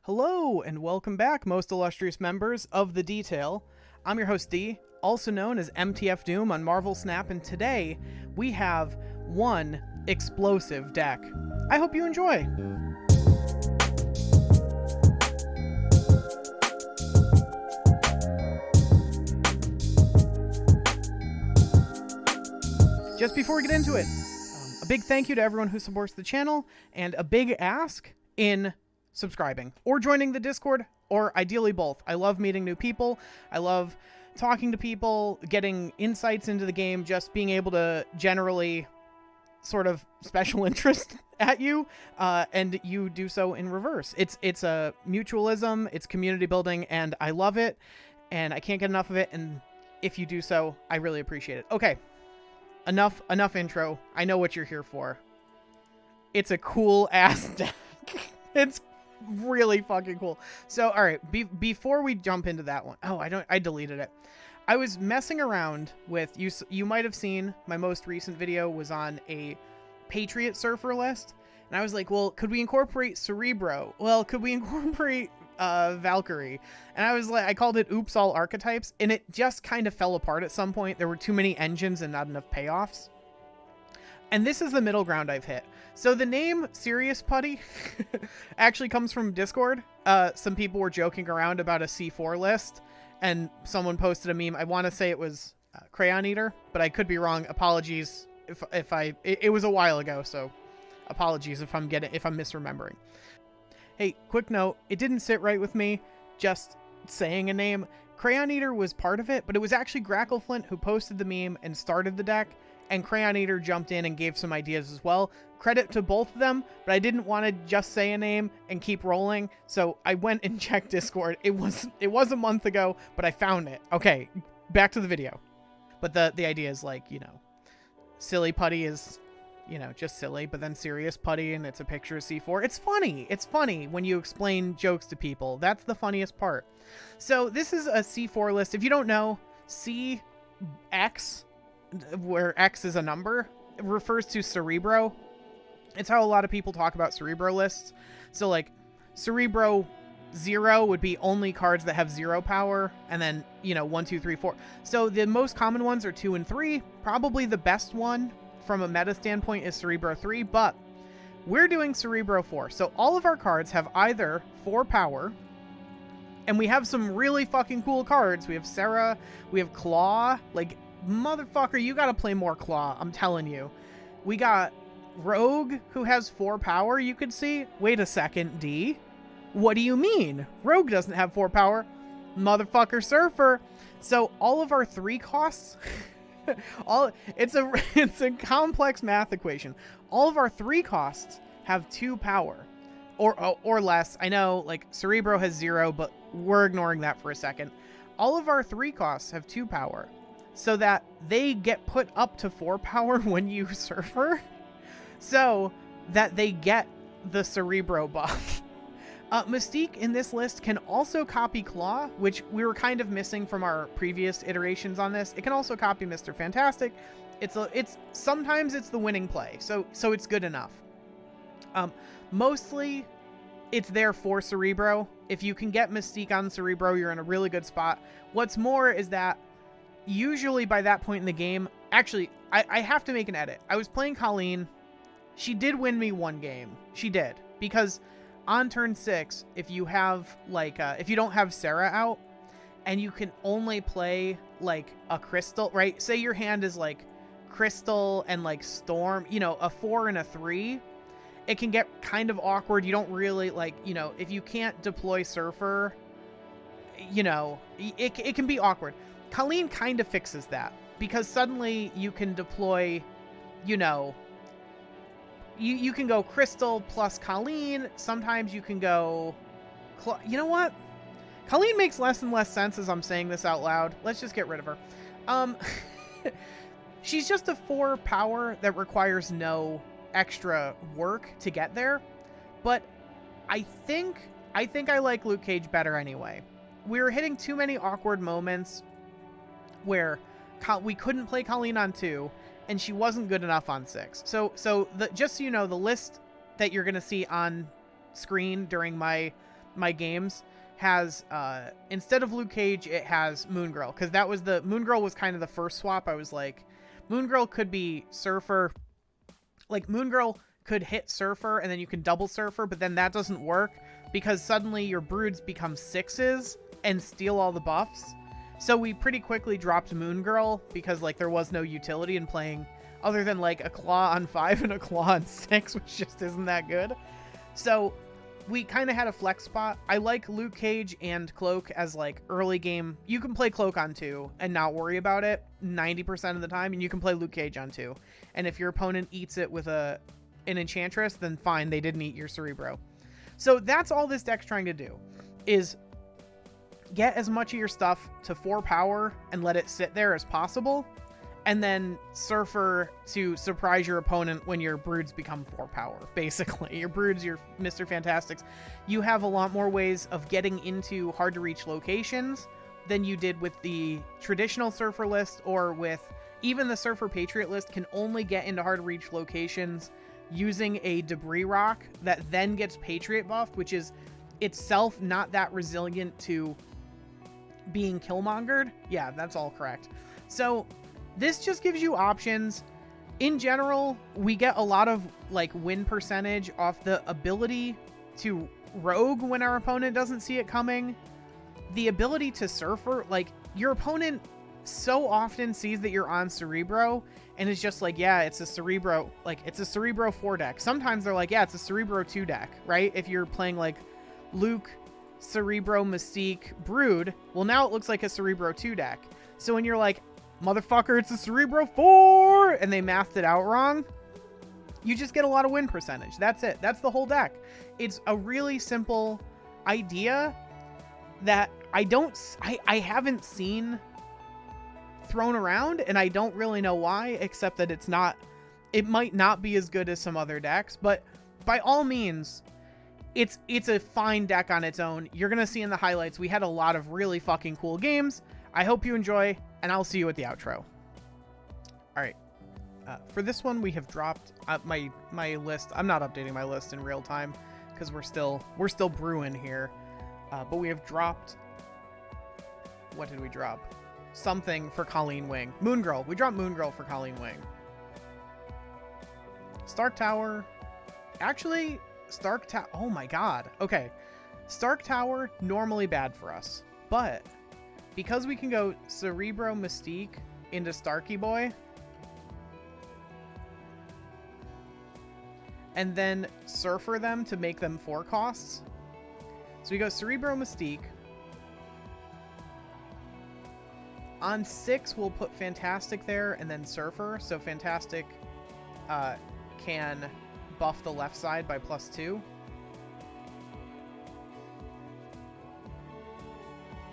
Hello and welcome back, most illustrious members of The Detail. I'm your host D, also known as MtF DOOM on Marvel Snap, and today we have one explosive deck. I hope you enjoy! Just before we get into it, a big thank you to everyone who supports the channel, and a big ask in subscribing or joining the Discord, or ideally both. I love meeting new people. I love talking to people, getting insights into the game, just being able to generally sort of special interest at you, and you do so in reverse. It's a mutualism, it's community building, and I love it, and I can't get enough of it, and if you do so, I really appreciate it. Okay, enough intro. I know what you're here for. It's a cool ass deck. It's really fucking cool. So, all right, before we jump into that one, I deleted it. I was messing around with you might have seen my most recent video was on a Patriot Surfer list, and I was like, well, could we incorporate Cerebro? Well, could we incorporate Valkyrie? And I was like, I called it Oops All Archetypes, and it just kind of fell apart at some point. There were too many engines and not enough payoffs. And this is the middle ground I've hit. So the name Serious Putty actually comes from Discord. Some people were joking around about a C4 list, and someone posted a meme. I want to say it was Crayon Eater, but I could be wrong. Apologies if it was a while ago, so apologies if I'm misremembering. Hey, quick note, it didn't sit right with me just saying a name. Crayon Eater was part of it, but it was actually Grackleflint who posted the meme and started the deck, and Crayon Eater jumped in and gave some ideas as well. Credit to both of them, but I didn't want to just say a name and keep rolling, so I went and checked Discord. It was a month ago, but I found it. Okay, back to the video. But the idea is, like, you know, Silly Putty is, you know, just silly, but then Serious Putty, and it's a picture of C4. It's funny. It's funny when you explain jokes to people. That's the funniest part. So this is a C4 list. If you don't know, CX, where X is a number, it refers to Cerebro. It's how a lot of people talk about Cerebro lists. So, like, Cerebro 0 would be only cards that have 0 power, and then, you know, 1, 2, 3, 4. So the most common ones are 2 and 3. Probably the best one from a meta standpoint is Cerebro 3, but we're doing Cerebro 4. So all of our cards have either 4 power, and we have some really fucking cool cards. We have Sarah, we have Claw. Like, motherfucker, you gotta play more Claw, I'm telling you. We got Rogue, who has 4 power, you could see. Wait a second, D. What do you mean? Rogue doesn't have 4 power. Motherfucker Surfer. So all of our 3 costs... it's a complex math equation. All of our 3 costs have 2 power. Or less. I know, like, Cerebro has 0, but we're ignoring that for a second. All of our 3 costs have 2 power, so that they get put up to 4 power when you Surfer, so that they get the Cerebro buff. Mystique in this list can also copy Claw, which we were kind of missing from our previous iterations on this. It can also copy Mr. Fantastic. Sometimes it's the winning play, so it's good enough. Mostly it's there for Cerebro. If you can get Mystique on Cerebro, you're in a really good spot. What's more is that usually by that point in the game, actually, I have to make an edit. I was playing Colleen. She did win me 1 game. She did, because on turn 6, if you have, like, if you don't have Sarah out, and you can only play, like, a crystal, right? Say your hand is, like, crystal and, like, storm, you know, a 4 and a 3, it can get kind of awkward. You don't really, like, you know, if you can't deploy Surfer, you know, it can be awkward. Colleen kind of fixes that, because suddenly you can deploy, you know, you can go Crystal plus Colleen. Sometimes you can go... You know what? Colleen makes less and less sense as I'm saying this out loud. Let's just get rid of her. She's just a 4 power that requires no extra work to get there. But I think I like Luke Cage better anyway. We were hitting too many awkward moments where we couldn't play Colleen on 2, and she wasn't good enough on 6. So just so you know, the list that you're going to see on screen during my my games has, instead of Luke Cage, it has Moon Girl. Because that was Moon Girl was kind of the first swap. I was like, Moon Girl could be Surfer. Like, Moon Girl could hit Surfer, and then you can double Surfer, but then that doesn't work, because suddenly your broods become 6s and steal all the buffs. So we pretty quickly dropped Moon Girl, because, like, there was no utility in playing, other than, like, a Claw on 5 and a Claw on 6, which just isn't that good. So we kind of had a flex spot. I like Luke Cage and Cloak as, like, early game. You can play Cloak on 2 and not worry about it 90% of the time, and you can play Luke Cage on 2. And if your opponent eats it with an Enchantress, then fine, they didn't eat your Cerebro. So that's all this deck's trying to do, is get as much of your stuff to 4 power and let it sit there as possible, and then Surfer to surprise your opponent when your broods become 4 power, basically. Your broods, your Mr. Fantastics. You have a lot more ways of getting into hard-to-reach locations than you did with the traditional Surfer list, or with even the Surfer Patriot list can only get into hard-to-reach locations using a debris rock that then gets Patriot buffed, which is itself not that resilient to being Killmongered. Yeah, that's all correct. So this just gives you options. In general, we get a lot of, like, win percentage off the ability to rogue when our opponent doesn't see it coming. The ability to Surfer, like, your opponent so often sees that you're on Cerebro and is just like, yeah, it's a Cerebro, like, it's a Cerebro 4 deck. Sometimes they're like, yeah, it's a Cerebro 2 deck, right? If you're playing, like, Luke, Cerebro, Mystique, Brood, well, now it looks like a Cerebro 2 deck. So when you're like, motherfucker, it's a Cerebro 4, and they mathed it out wrong, you just get a lot of win percentage. That's it. That's the whole deck. It's a really simple idea that I haven't seen thrown around, and I don't really know why, except that it might not be as good as some other decks, but by all means, it's a fine deck on its own. You're gonna see in the highlights, we had a lot of really fucking cool games. I hope you enjoy, and I'll see you at the outro. All right. For this one, we have dropped my list. I'm not updating my list in real time because we're still brewing here. But we have dropped. What did we drop? Something for Colleen Wing. Moon Girl. We dropped Moon Girl for Colleen Wing. Stark Tower. Actually, Stark Tower. Oh my god. Okay. Stark Tower, normally bad for us. But because we can go Cerebro Mystique into Starky Boy, and then Surfer them to make them 4 costs. So we go Cerebro Mystique. On 6, we'll put Fantastic there and then Surfer. So Fantastic can buff the left side by +2.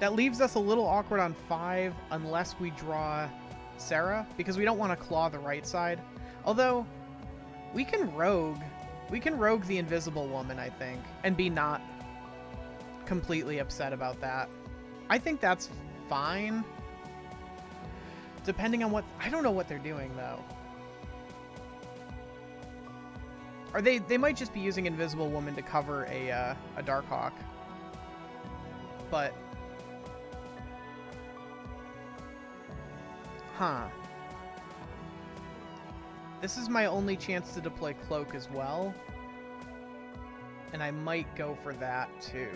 That leaves us a little awkward on 5 unless we draw Sarah, because we don't want to claw the right side. Although, we can rogue the Invisible Woman, I think, and be not completely upset about that. I think that's fine. Depending on what... I don't know what they're doing, though. Or they might just be using Invisible Woman to cover a Darkhawk. But... Huh. This is my only chance to deploy Cloak as well. And I might go for that, too.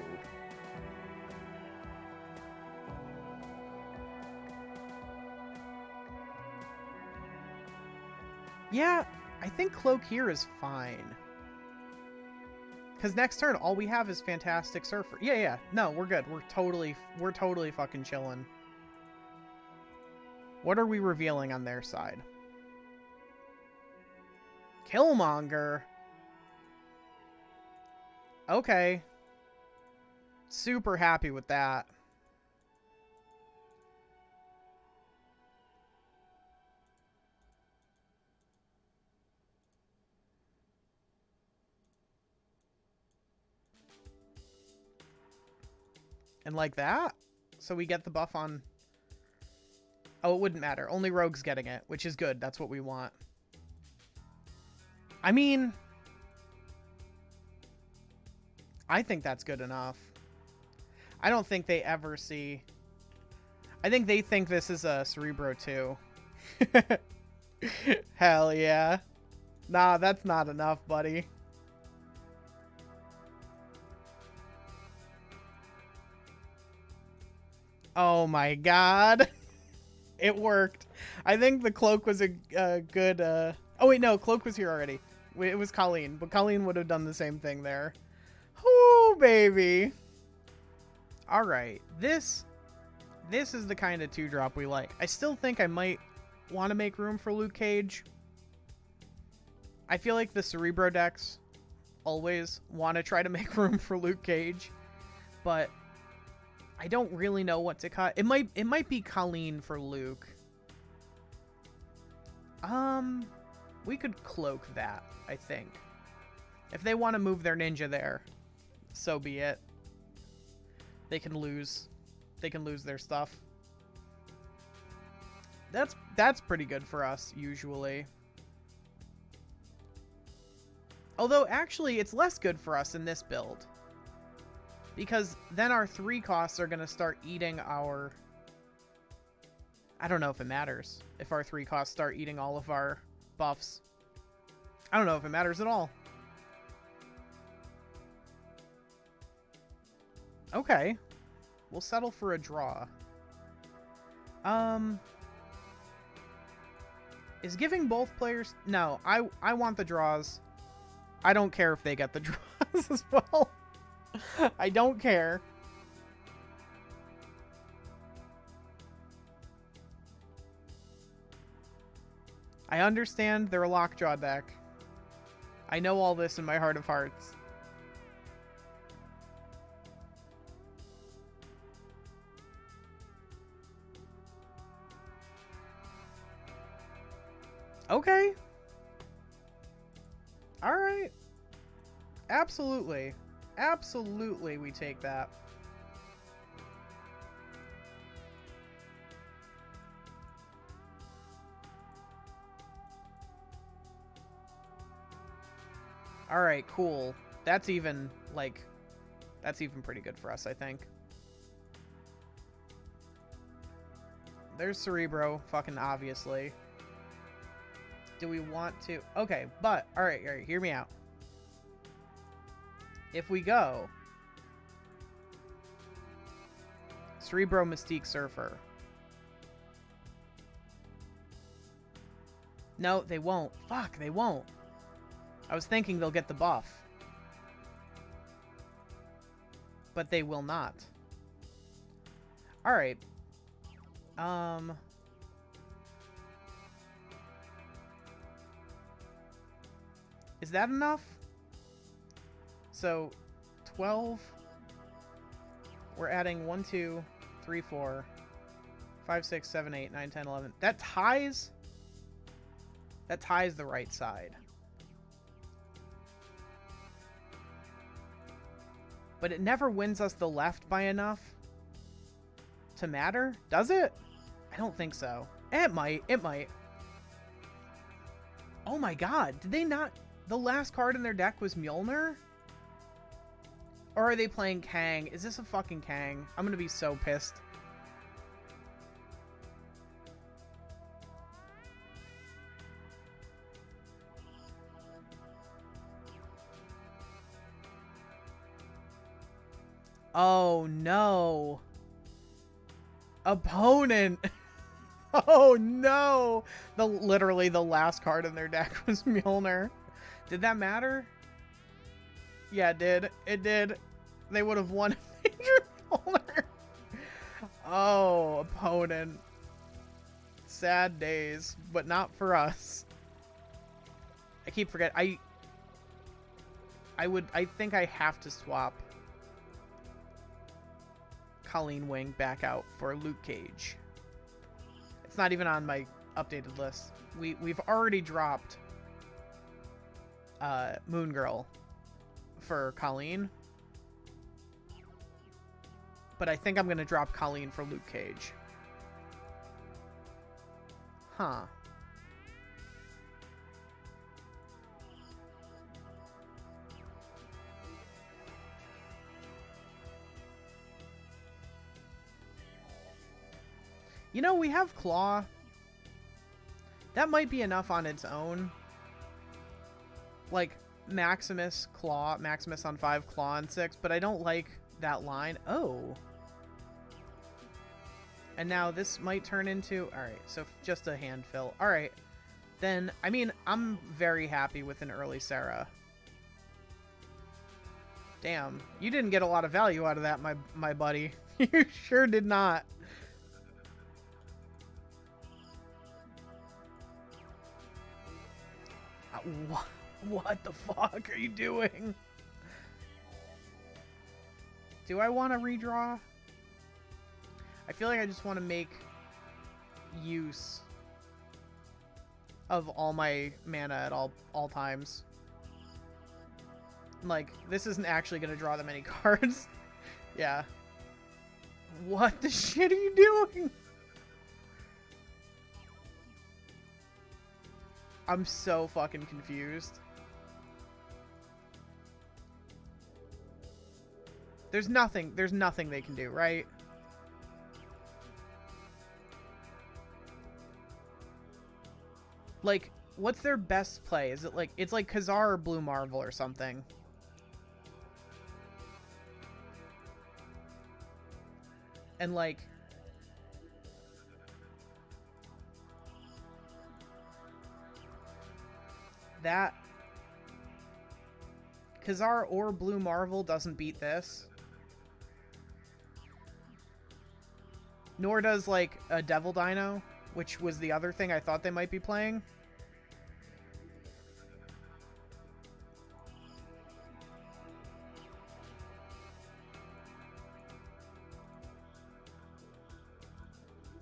Yeah, I think Cloak here is fine. Because next turn, all we have is Fantastic Surfer. Yeah. No, we're good. We're totally fucking chilling. What are we revealing on their side? Killmonger. Okay. Super happy with that. And like that? So we get the buff on... Oh, it wouldn't matter. Only Rogue's getting it, which is good. That's what we want. I mean... I think that's good enough. I don't think they ever see... I think they think this is a Cerebro too. Hell yeah. Nah, that's not enough, buddy. Oh my god. It worked. I think the cloak was a good... Oh wait, no, cloak was here already. It was Colleen, but Colleen would have done the same thing there. Whoo, baby. Alright, this is the kind of 2-drop we like. I still think I might want to make room for Luke Cage. I feel like the Cerebro decks always want to try to make room for Luke Cage, but I don't really know what to cut. It might be Colleen for Luke. We could cloak that, I think. If they want to move their ninja there, so be it. They can lose their stuff. That's pretty good for us usually. Although actually it's less good for us in this build, because then our 3 costs are going to start eating our... I don't know if it matters if our 3 costs start eating all of our buffs. I don't know if it matters at all. Okay. We'll settle for a draw. Is giving both players... No, I want the draws. I don't care if they get the draws as well. I don't care. I understand they're a lockjaw deck. I know all this in my heart of hearts. Okay. Alright. Absolutely. Absolutely we take that. Alright, cool. That's even, like... That's even pretty good for us, I think. There's Cerebro, fucking obviously. Do we want to... Okay, but... Alright, hear me out. If we go... Cerebro Mystique Surfer. No, they won't. Fuck, they won't. I was thinking they'll get the buff. But they will not. Alright. Is that enough? So, 12. We're adding 1, 2, 3, 4, 5, 6, 7, 8, 9, 10, 11. That ties the right side. But it never wins us the left by enough to matter, does it? I don't think so. It might. It might. Oh my god. Did they not... The last card in their deck was Mjolnir? Or are they playing Kang? Is this a fucking Kang? I'm gonna be so pissed. Oh no. Opponent. Oh no. Literally the last card in their deck was Mjolnir. Did that matter? Yeah, it did. It did. They would have won Major Mjolnir. Oh, opponent. Sad days, but not for us. I keep forgetting. I think I have to swap Colleen Wing back out for Luke Cage. It's not even on my updated list. We've already dropped Moon Girl for Colleen, but I think I'm gonna drop Colleen for Luke Cage. Huh. You know, we have Claw. That might be enough on its own. Like, Maximus, Claw, Maximus on 5, Claw on 6, but I don't like that line. Oh. And now this might turn into... Alright, so just a hand fill. Alright. Then, I mean, I'm very happy with an early Sarah. Damn. You didn't get a lot of value out of that, my buddy. You sure did not. What the fuck are you doing? Do I want to redraw? I feel like I just want to make use of all my mana at all times. Like, this isn't actually going to draw them any cards. Yeah. What the shit are you doing? I'm so fucking confused. There's nothing they can do, right? Like, what's their best play? Is it like, it's like Khazar or Blue Marvel or something? And like, that Khazar or Blue Marvel doesn't beat this. Nor does, like, a Devil Dino, which was the other thing I thought they might be playing.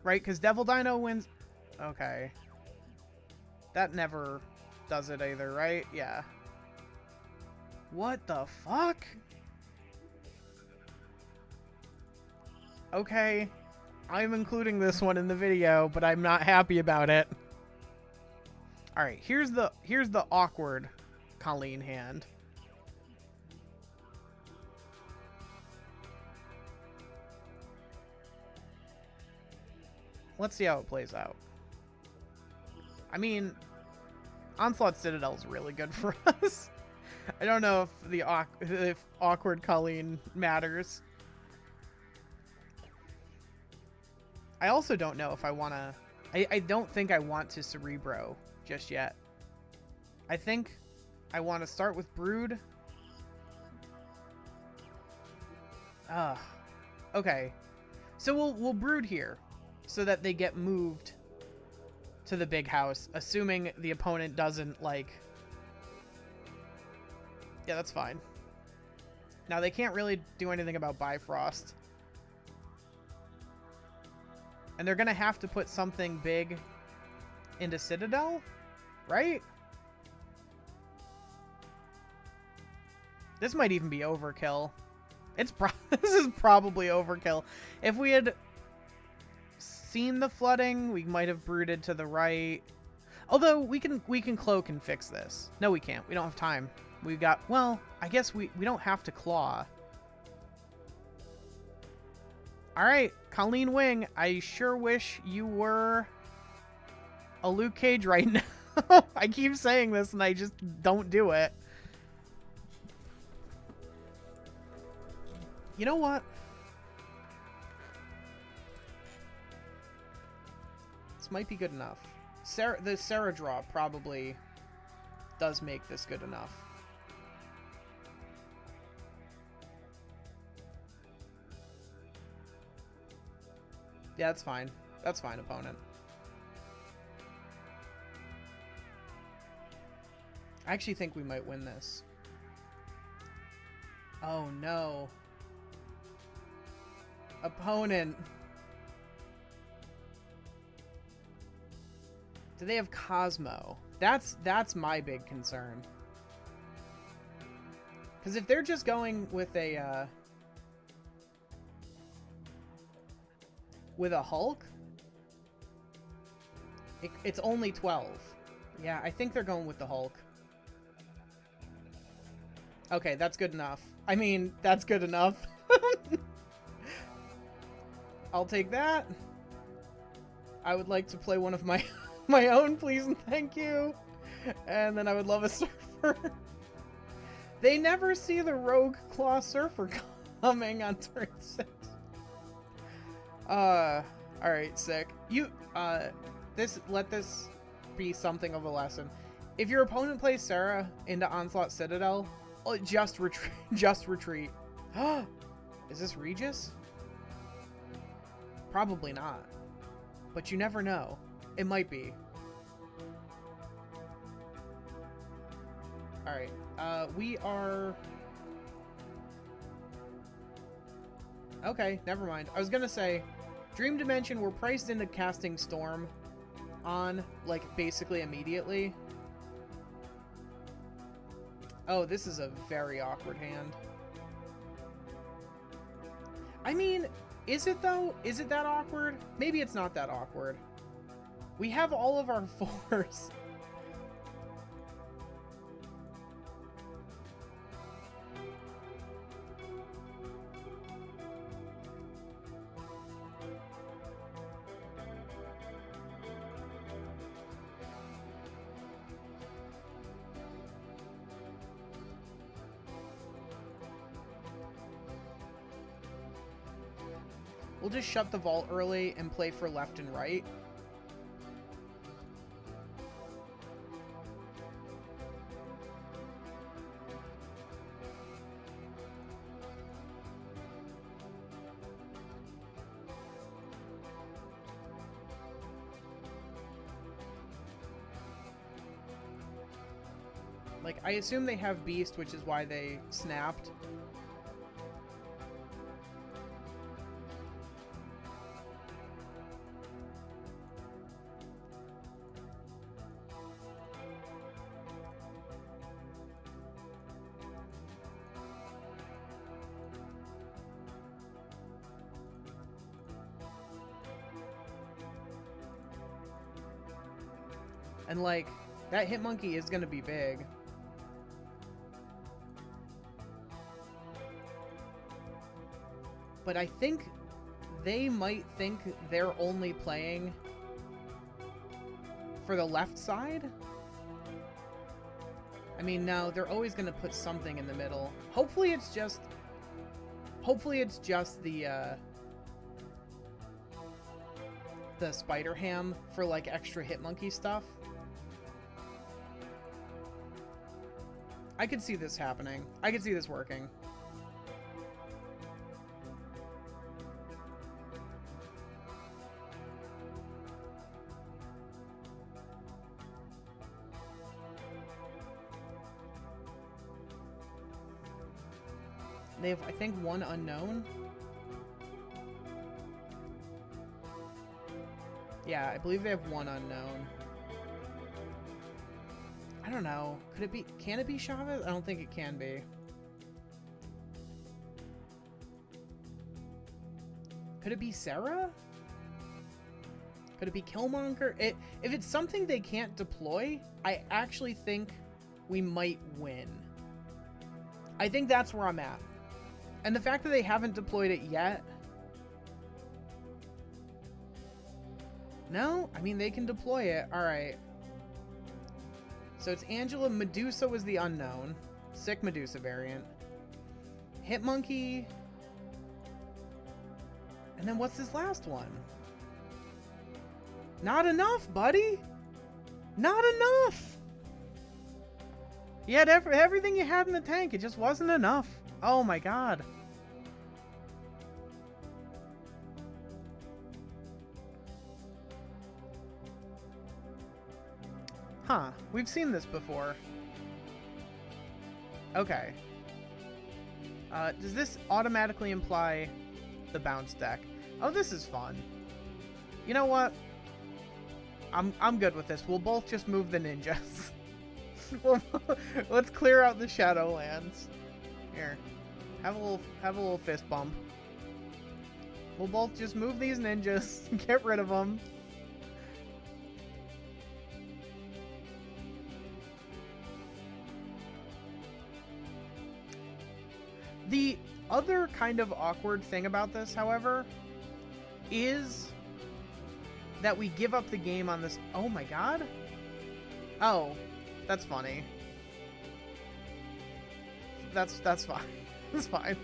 Right, because Devil Dino wins... Okay. That never does it either, right? Yeah. What the fuck? Okay. I'm including this one in the video, but I'm not happy about it. Alright, here's the awkward Colleen hand. Let's see how it plays out. I mean, Onslaught Citadel is really good for us. I don't know if awkward Colleen matters. I also don't know if I want to... I don't think I want to Cerebro just yet. I think I want to start with Brood. Okay. So we'll Brood here so that they get moved to the big house, assuming the opponent doesn't, like... Yeah, that's fine. Now, they can't really do anything about Bifrost. And they're going to have to put something big into Citadel, right? This might even be overkill. This is probably overkill. If we had seen the flooding, we might have brooded to the right. Although we can cloak and fix this. No, we can't. We don't have time. We've got, well, I guess we don't have to claw. Alright, Colleen Wing, I sure wish you were a Luke Cage right now. I keep saying this and I just don't do it. You know what? This might be good enough. The Sarah draw probably does make this good enough. Yeah, that's fine. That's fine, opponent. I actually think we might win this. Oh, no. Opponent. Do they have Cosmo? That's my big concern. Because if they're just going with a Hulk, it's only 12. Yeah, I think they're going with the Hulk. Okay, that's good enough. I mean, that's good enough. I'll take that. I would like to play one of my my own, please and thank you. And then I would love a surfer. They never see the rogue claw surfer coming on turn 6. Alright, sick. Let this be something of a lesson. If your opponent plays Sarah into Onslaught Citadel, just retreat. Just retreat. Is this Regis? Probably not. But you never know. It might be. Alright. We are... Okay, never mind. I was gonna say, Dream Dimension, we're priced into casting Storm on, like, basically immediately. Oh, this is a very awkward hand. I mean, is it though? Is it that awkward? Maybe it's not that awkward. We have all of our 4s. We'll just shut the vault early and play for left and right. Like, I assume they have Beast, which is why they snapped. And, like, that Hitmonkey is going to be big. But I think they might think they're only playing for the left side. I mean, no, they're always going to put something in the middle. Hopefully it's just the Spider Ham for, like, extra Hitmonkey stuff. I could see this happening. I could see this working. They have, I think, one unknown. Yeah, I believe they have one unknown. I don't know. Could it be... Can it be Chavez? I don't think it can be. Could it be Sarah? Could it be Killmonger? If it's something they can't deploy, I actually think we might win. I think that's where I'm at. And the fact that they haven't deployed it yet... No? I mean, they can deploy it. Alright. So it's Angela. Medusa was the unknown. Sick Medusa variant. Hitmonkey. And then what's this last one? Not enough, buddy! Not enough! You had everything you had in the tank. It just wasn't enough. Oh my god. Huh. We've seen this before. Okay. Does this automatically imply the bounce deck? Oh, this is fun. You know what? I'm good with this. We'll both just move the ninjas. Let's clear out the Shadowlands. Here. Have a little fist bump. We'll both just move these ninjas, get rid of them. The other kind of awkward thing about this, however, is that we give up the game on this. Oh my god. Oh, that's funny. That's fine. That's fine.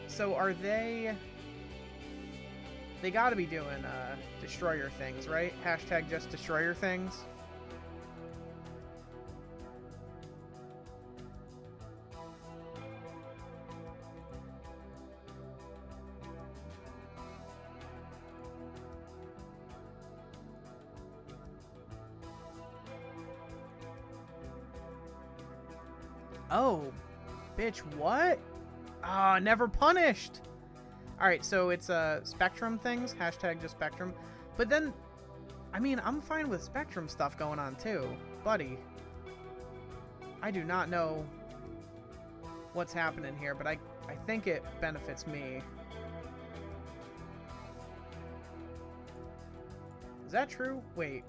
So are they gotta be doing destroyer things, right? Hashtag just destroyer things. Oh, bitch, what? Ah, never punished. All right, so it's Spectrum things, hashtag just Spectrum. But then, I mean, I'm fine with Spectrum stuff going on too, buddy. I do not know what's happening here, but I think it benefits me. Is that true? Wait.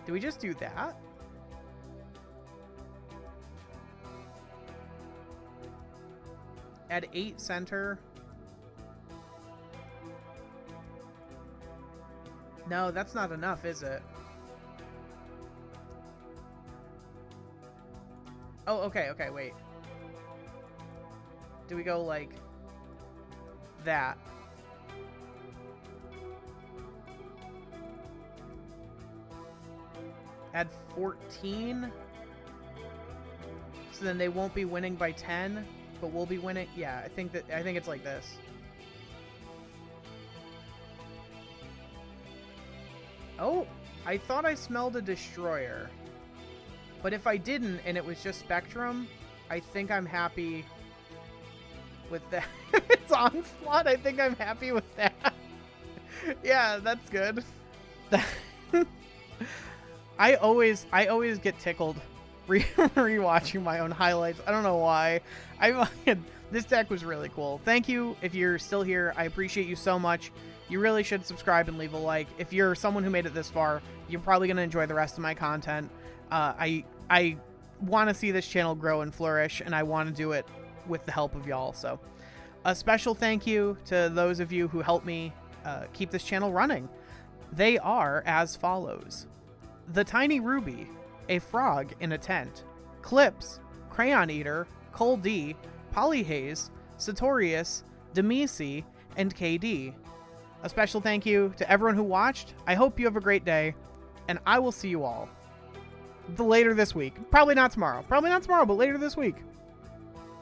Did we just do that? Add 8 center. No, that's not enough, is it? Oh, okay, wait. Do we go like that? Add 14? So then they won't be winning by 10? But we'll be winning. Yeah, I think it's like this. Oh, I thought I smelled a destroyer. But if I didn't and it was just Spectrum, I think I'm happy with that. It's Onslaught. I think I'm happy with that. Yeah, that's good. I always get tickled rewatching my own highlights. I don't know why. This deck was really cool. Thank you if you're still here. I appreciate you so much. You really should subscribe and leave a like. If you're someone who made it this far, you're probably going to enjoy the rest of my content. I want to see this channel grow and flourish, and I want to do it with the help of y'all. So a special thank you to those of you who helped me keep this channel running. They are as follows: The Tiny Ruby, A Frog in a Tent, Clips, Crayon Eater, Cole D, Polyhaze, Satorius, Demisi, and KD. A special thank you to everyone who watched. I hope you have a great day, and I will see you all later this week. Probably not tomorrow, but later this week.